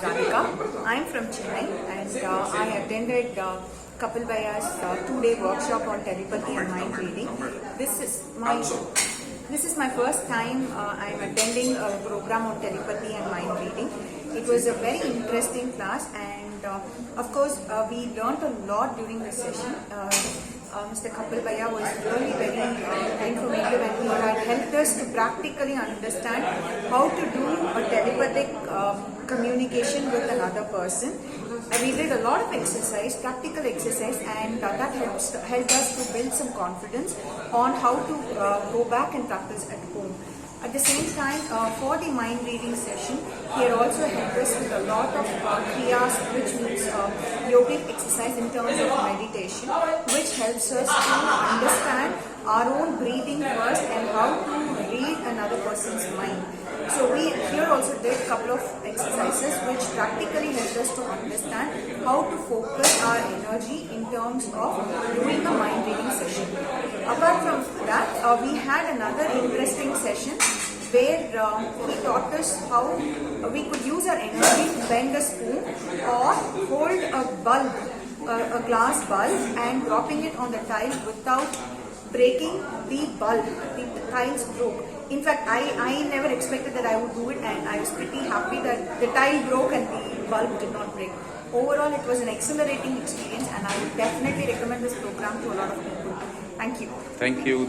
Radhika. I'm from Chennai and I attended Kapil Bhaya's 2-day workshop on telepathy and mind reading. This is my first time I'm attending a program on telepathy and mind reading. It was a very interesting class and of course we learned a lot during the session. Mr. Kapil Bhaya was really very informative and he had helped us to practically understand how to do a telepathic communication with another person. We did a lot of exercise, practical exercise, and that helped us to build some confidence on how to go back and practice at home. At the same time, for the mind reading session, he had also helped us with a lot of kriyas, which means yogic exercise in terms of meditation, which helps us to understand our own breathing first and how to read another person's mind. So we here also did a couple of exercises which practically helped us to understand how to focus our energy in terms of doing a mind reading session. Apart from that, we had another interesting session where he taught us how we could use our energy to bend a spoon or hold a bulb, a glass bulb, and dropping it on the tile without breaking the bulb. The tiles broke. In fact, I never expected that I would do it, and I was pretty happy that the tile broke and the bulb did not break. Overall, it was an exhilarating experience and I would definitely recommend this program to a lot of people. Thank you. Thank you.